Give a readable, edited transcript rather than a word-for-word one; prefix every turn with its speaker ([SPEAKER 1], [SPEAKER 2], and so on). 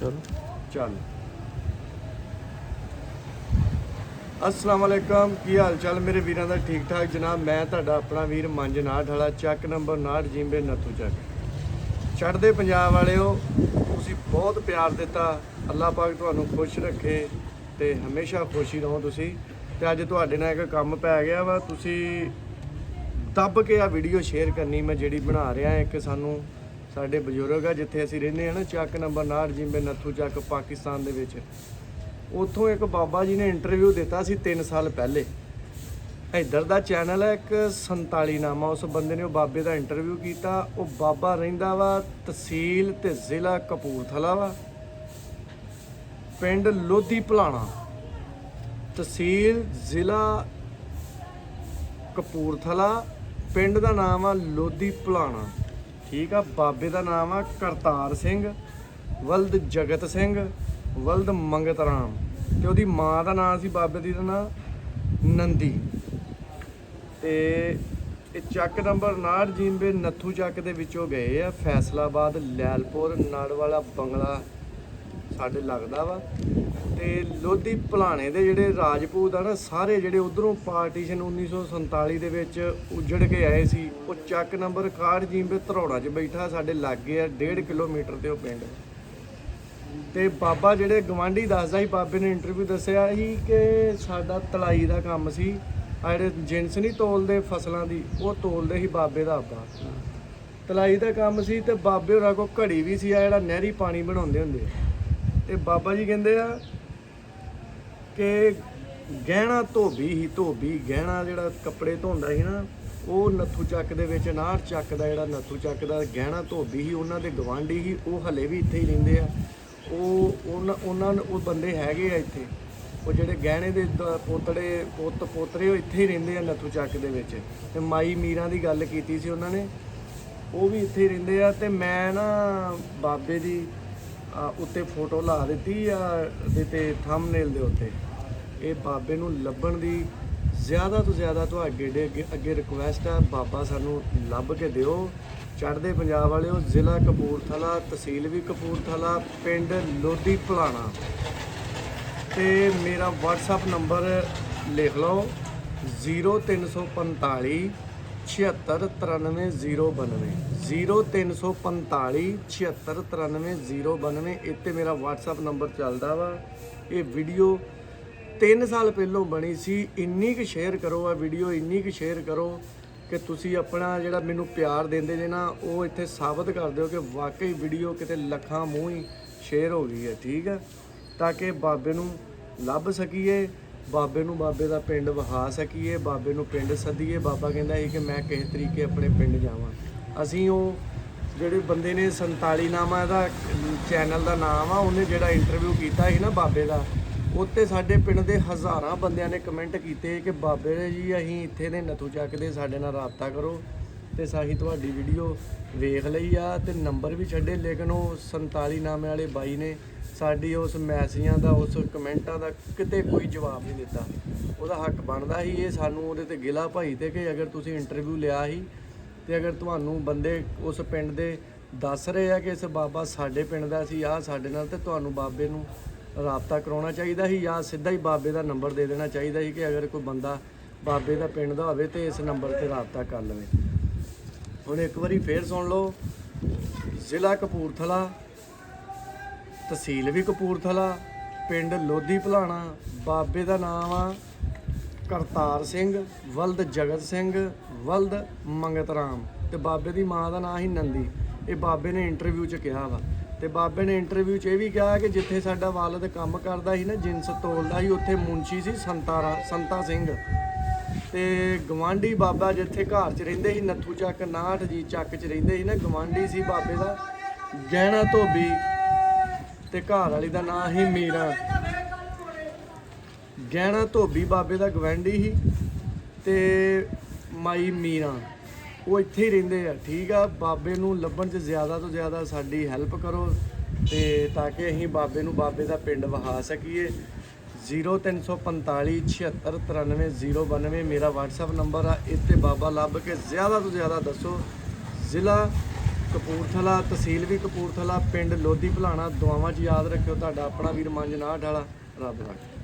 [SPEAKER 1] चल
[SPEAKER 2] चल अस्सलाम वालेकुम की हाल चाल मेरे वीरों का ठीक ठाक जनाब। मैं तुहाडा अपना वीर मंज नाठ वाला ਚੱਕ नंबर 59 जिम्बे नत्थू ਚੱਕ। चढ़दे पंजाब वालिओ तुसीं बहुत प्यार दिता, अल्लाह पाक तुहानूं खुश रखे ते हमेशा खुश ही रहो तुसीं। ते अज तुहाडे नाल एक काम पै गया वा, तुसीं दब के आ वीडियो शेयर करनी मैं जिहड़ी बना रहा। एक सानूं साडे बजुर्ग आ जिथे असीं रहिंदे आ ना, ਚੱਕ नंबर 59 जिम्बे नत्थू ਚੱਕ पाकिस्तान दे विच। ਉੱਥੋਂ ਇੱਕ ਬਾਬਾ ਜੀ ਨੇ ਇੰਟਰਵਿਊ ਦਿੱਤਾ ਸੀ 3 ਸਾਲ ਪਹਿਲੇ। ਇੱਧਰ ਦਾ ਚੈਨਲ ਹੈ ਇੱਕ 47 ਨਾਮਾ, ਉਸ ਬੰਦੇ ਨੇ ਉਹ ਬਾਬੇ ਦਾ ਇੰਟਰਵਿਊ ਕੀਤਾ। ਉਹ ਬਾਬਾ ਰਹਿੰਦਾ ਵਾ ਤਹਿਸੀਲ ਤੇ ਜ਼ਿਲ੍ਹਾ ਕਪੂਰਥਲਾ ਵਾ, ਪਿੰਡ ਲੋਧੀ ਭਲਾਣਾ, ਤਹਿਸੀਲ ਜ਼ਿਲ੍ਹਾ ਕਪੂਰਥਲਾ, ਪਿੰਡ ਦਾ ਨਾਮ ਆ ਲੋਧੀ ਭਲਾਣਾ। ਠੀਕ ਆ। ਬਾਬੇ ਦਾ ਨਾਮ ਆ ਕਰਤਾਰ ਸਿੰਘ ਵਲਦ ਜਗਤ ਸਿੰਘ ਵਲਦ ਮੰਗਤ ਰਾਮ, ਤੇ ਉਹਦੀ ਮਾਂ ਦਾ ਨਾਮ ਸੀ ਬਾਬੇ ਦੀ ਦਾ ਨਾਂ ਨੰਦੀ। ਤੇ ਇਹ ਚੱਕ ਨੰਬਰ 59 ਜਿੰਬੇ ਨੱਥੂ ਚੱਕ ਦੇ ਵਿੱਚੋਂ ਗਏ ਆ ਫੈਸਲਾਬਾਦ, ਲੈਲਪੁਰ, ਨਾੜਵਾਲਾ ਬੰਗਲਾ ਸਾਡੇ ਲੱਗਦਾ ਵਾ। ਤੇ ਲੋਧੀ ਭਲਾਣੇ ਦੇ ਜਿਹੜੇ ਰਾਜਪੂਤ ਆ ਨਾ ਸਾਰੇ, ਜਿਹੜੇ ਉਧਰੋਂ ਪਾਰਟੀਸ਼ਨ 1947 ਦੇ ਵਿੱਚ ਉਜੜ ਕੇ ਆਏ ਸੀ, ਉਹ ਚੱਕ ਨੰਬਰ 61 ਜਿੰਬੇ ਧਰੌੜਾ 'ਚ ਬੈਠਾ ਸਾਡੇ ਲਾਗੇ ਆ, 1.5 ਕਿਲੋਮੀਟਰ ਤੇ ਉਹ ਪਿੰਡ। ਤੇ ਬਾਬਾ ਜਿਹੜੇ ਗਵਾਂਢੀ ਦੱਸਦਾ ਸੀ, ਬਾਬੇ ਨੇ ਇੰਟਰਵਿਊ ਦੱਸਿਆ ਸੀ ਕਿ ਸਾਡਾ ਤਲਾਈ ਦਾ ਕੰਮ ਸੀ, ਆ ਜਿਹੜੇ ਜਿੰਸ ਨਹੀਂ ਤੋਲਦੇ ਫਸਲਾਂ ਦੀ, ਉਹ ਤੋਲਦੇ ਸੀ ਬਾਬੇ ਦਾ ਆਪਾ। ਤਲਾਈ ਦਾ ਕੰਮ ਸੀ ਤੇ ਬਾਬੇ ਹੋਰਾਂ ਕੋਲ ਘੜੀ ਵੀ ਸੀ, ਆ ਜਿਹੜਾ ਨਹਿਰੀ ਪਾਣੀ ਬਣਾਉਂਦੇ ਹੁੰਦੇ। ਤੇ ਬਾਬਾ ਜੀ ਕਹਿੰਦੇ ਆ ਕਿ ਗਹਿਣਾ ਧੋਬੀ ਹੀ, ਧੋਬੀ ਗਹਿਣਾ ਜਿਹੜਾ ਕੱਪੜੇ ਧੋਂਦਾ ਸੀ ਨਾ, ਉਹ ਨੱਥੂ ਚੱਕ ਦੇ ਵਿੱਚ 59 ਚੱਕ ਦਾ ਜਿਹੜਾ ਨੱਥੂ ਚੱਕ ਦਾ ਗਹਿਣਾ ਧੋਬੀ ਸੀ, ਉਹਨਾਂ ਦੇ ਗਵਾਂਢੀ ਸੀ, ਉਹ ਹਲੇ ਵੀ ਇੱਥੇ ਹੀ ਰਹਿੰਦੇ ਆ। ਉਹ ਬੰਦੇ ਹੈਗੇ ਆ ਇੱਥੇ, ਉਹ ਜਿਹੜੇ ਗਹਿਣੇ ਦੇ ਪੋਤਰੇ ਉਹ ਇੱਥੇ ਹੀ ਰਹਿੰਦੇ ਆ ਨੱਥੂ ਚੱਕ ਦੇ ਵਿੱਚ। ਤੇ ਮਾਈ ਮੀਰਾਂ ਦੀ ਗੱਲ ਕੀਤੀ ਸੀ ਉਹਨਾਂ ਨੇ, ਉਹ ਵੀ ਇੱਥੇ ਹੀ ਰਹਿੰਦੇ ਆ। ਤੇ ਮੈਂ ਨਾ ਬਾਬੇ ਦੀ ਉੱਤੇ ਫੋਟੋ ਲਾ ਦਿੱਤੀ ਆ ਦੇ ਤੇ ਥੰਬਨੇਲ ਦੇ ਉੱਤੇ। ਇਹ ਬਾਬੇ ਨੂੰ ਲੱਭਣ ਦੀ ਜ਼ਿਆਦਾ ਤੋਂ ਜ਼ਿਆਦਾ ਤੁਹਾਡੇ ਅੱਗੇ ਰਿਕੁਐਸਟ ਆ, ਬਾਬਾ ਸਾਨੂੰ ਲੱਭ ਕੇ ਦਿਓ। ਚੜ੍ਹਦੇ ਪੰਜਾਬ ਵਾਲਿਓ, ਜ਼ਿਲ੍ਹਾ ਕਪੂਰਥਲਾ, ਤਹਿਸੀਲ ਵੀ ਕਪੂਰਥਲਾ, ਪਿੰਡ ਲੋਧੀ ਭਲਾਣਾ। ਤੇ ਮੇਰਾ WhatsApp ਨੰਬਰ ਲਿਖ ਲਓ 0345 7693 092, 0345 7693 092। ਇੱਥੇ ਮੇਰਾ WhatsApp ਨੰਬਰ ਚੱਲਦਾ ਵਾ। ਇਹ ਵੀਡੀਓ 3 ਸਾਲ ਪਹਿਲੋਂ ਬਣੀ ਸੀ। ਇੰਨੀ ਕੁ ਸ਼ੇਅਰ ਕਰੋ ਆ ਵੀਡੀਓ, ਇੰਨੀ ਕੁ ਸ਼ੇਅਰ ਕਰੋ ਕਿ ਤੁਸੀਂ ਆਪਣਾ ਜਿਹੜਾ ਮੈਨੂੰ ਪਿਆਰ ਦਿੰਦੇ ਜੇ ਨਾ, ਉਹ ਇੱਥੇ ਸਾਬਤ ਕਰ ਦਿਓ ਕਿ ਵਾਕਈ ਵੀਡੀਓ ਕਿਤੇ ਲੱਖਾਂ ਮੂੰਹ ਹੀ ਸ਼ੇਅਰ ਹੋ ਗਈ ਹੈ। ਠੀਕ ਹੈ। ਤਾਂ ਕਿ ਬਾਬੇ ਨੂੰ ਲੱਭ ਸਕੀਏ, ਬਾਬੇ ਨੂੰ ਬਾਬੇ ਦਾ ਪਿੰਡ ਵਿਖਾ ਸਕੀਏ, ਬਾਬੇ ਨੂੰ ਪਿੰਡ ਸੱਦੀਏ। ਬਾਬਾ ਕਹਿੰਦਾ ਸੀ ਕਿ ਮੈਂ ਕਿਸੇ ਤਰੀਕੇ ਆਪਣੇ ਪਿੰਡ ਜਾਵਾਂ। ਅਸੀਂ ਉਹ ਜਿਹੜੇ ਬੰਦੇ ਨੇ 47 ਨਾਮਾ ਦਾ ਚੈਨਲ ਦਾ ਨਾਮ ਆ, ਉਹਨੇ ਜਿਹੜਾ ਇੰਟਰਵਿਊ ਕੀਤਾ ਸੀ ਨਾ ਬਾਬੇ ਦਾ, ਉੱਤੇ ਸਾਡੇ ਪਿੰਡ ਦੇ ਹਜ਼ਾਰਾਂ ਬੰਦਿਆਂ ਨੇ ਕਮੈਂਟ ਕੀਤੇ ਕਿ ਬਾਬੇ ਜੀ ਅਸੀਂ ਇੱਥੇ ਦੇ ਨੱਥੂ ਚੱਕ ਦੇ, ਸਾਡੇ ਨਾਲ ਰਾਬਤਾ ਕਰੋ। ਤੇ ਅਸੀਂ ਤੁਹਾਡੀ ਵੀਡੀਓ ਵੇਖ ਲਈ ਆ ਤੇ ਨੰਬਰ ਵੀ ਛੱਡੇ, ਲੇਕਿਨ ਉਹ 47 ਨਾਮੇ ਵਾਲੇ ਬਾਈ ਨੇ ਸਾਡੀ ਉਸ ਮੈਸੇਜਾਂ ਦਾ, ਉਸ ਕਮੈਂਟਾਂ ਦਾ ਕਿਤੇ ਕੋਈ ਜਵਾਬ ਨਹੀਂ ਦਿੱਤਾ। ਉਹਦਾ ਹੱਕ ਬਣਦਾ ਸੀ। ਇਹ ਸਾਨੂੰ ਉਹਦੇ ਤੇ ਗਿਲਾ ਭਾਈ ਤੇ ਕਿ ਅਗਰ ਤੁਸੀਂ ਇੰਟਰਵਿਊ ਲਿਆ ਸੀ ਤੇ ਅਗਰ ਤੁਹਾਨੂੰ ਬੰਦੇ ਉਸ ਪਿੰਡ ਦੇ ਦੱਸ ਰਹੇ ਆ ਕਿ ਇਸ ਬਾਬਾ ਸਾਡੇ ਪਿੰਡ ਦਾ ਸੀ ਆ ਸਾਡੇ ਨਾਲ, ਤੇ ਤੁਹਾਨੂੰ ਬਾਬੇ ਨੂੰ ਰਾਬਤਾ ਕਰਾਉਣਾ ਚਾਹੀਦਾ ਸੀ ਜਾਂ ਸਿੱਧਾ ਹੀ ਬਾਬੇ ਦਾ ਨੰਬਰ ਦੇ ਦੇਣਾ ਚਾਹੀਦਾ ਸੀ ਕਿ ਅਗਰ ਕੋਈ ਬੰਦਾ ਬਾਬੇ ਦਾ ਪਿੰਡ ਦਾ ਹੋਵੇ ਤੇ ਇਸ ਨੰਬਰ ਤੇ ਰਾਬਤਾ ਕਰ ਲਵੇ। ਹੁਣ ਇੱਕ ਵਾਰੀ ਫੇਰ ਸੁਣ ਲਓ, ਜ਼ਿਲ੍ਹਾ ਕਪੂਰਥਲਾ, ਤਹਿਸੀਲ ਵੀ ਕਪੂਰਥਲਾ, ਪਿੰਡ ਲੋਧੀ ਭਲਾਣਾ, ਬਾਬੇ ਦਾ ਨਾਮ ਆ ਕਰਤਾਰ ਸਿੰਘ ਵਲਦ ਜਗਤ ਸਿੰਘ ਵਲਦ ਮੰਗਤ ਰਾਮ, ਤੇ ਬਾਬੇ ਦੀ ਮਾਂ ਦਾ ਨਾਮ ਸੀ ਨੰਦੀ। ਇਹ ਬਾਬੇ ਨੇ ਇੰਟਰਵਿਊ 'ਚ ਕਿਹਾ ਵਾ। ਤੇ ਬਾਬੇ ਨੇ ਇੰਟਰਵਿਊ 'ਚ ਇਹ ਵੀ ਕਿਹਾ ਕਿ ਜਿੱਥੇ ਸਾਡਾ ਵਾਲਦ ਕੰਮ ਕਰਦਾ ਸੀ ਨਾ, ਜਿੰਸ ਤੋਲਦਾ ਸੀ, ਉੱਥੇ ਮੁੰਸ਼ੀ ਸੀ ਸੰਤਾ ਸਿੰਘ। ਤੇ ਗਵਾਂਢੀ ਬਾਬਾ ਜਿੱਥੇ ਘਰ 'ਚ ਰਹਿੰਦੇ ਸੀ ਨੱਥੂ ਚੱਕ 59 ਜੀ ਚੱਕ 'ਚ ਰਹਿੰਦੇ ਸੀ ਨਾ, ਗਵਾਂਢੀ ਸੀ ਬਾਬੇ ਦਾ ਗਹਿਣਾ ਧੋਬੀ, ਤੇ ਘਰ ਵਾਲੀ ਦਾ ਨਾਂ ਸੀ ਮੀਰਾ। ਗਹਿਣਾ ਧੋਬੀ ਬਾਬੇ ਦਾ ਗਵਾਂਢੀ ਸੀ ਤੇ ਮਾਈ ਮੀਰਾ, ਉਹ ਇੱਥੇ ਹੀ ਰਹਿੰਦੇ ਆ। ਠੀਕ ਆ। ਬਾਬੇ ਨੂੰ ਲੱਭਣ 'ਚ ਜ਼ਿਆਦਾ ਤੋਂ ਜ਼ਿਆਦਾ ਸਾਡੀ ਹੈਲਪ ਕਰੋ ਤੇ ਤਾਂ ਕਿ ਅਸੀਂ ਬਾਬੇ ਨੂੰ ਬਾਬੇ ਦਾ ਪਿੰਡ ਵਿਖਾ ਸਕੀਏ। 0345 7693 092 ਮੇਰਾ WhatsApp ਨੰਬਰ ਆ। ਇੱਥੇ ਬਾਬਾ ਲੱਭ ਕੇ ਜ਼ਿਆਦਾ ਤੋਂ ਜ਼ਿਆਦਾ ਦੱਸੋ। ਜ਼ਿਲ੍ਹਾ ਕਪੂਰਥਲਾ, ਤਹਿਸੀਲ ਵੀ ਕਪੂਰਥਲਾ, ਪਿੰਡ ਲੋਧੀ ਭਲਾਣਾ। ਦੁਆਵਾਂ 'ਚ ਯਾਦ ਰੱਖਿਓ। ਤੁਹਾਡਾ ਆਪਣਾ ਵੀਰ ਮੰਜਨਾਹਟ ਵਾਲਾ। ਰੱਬ ਰੱਖੇ।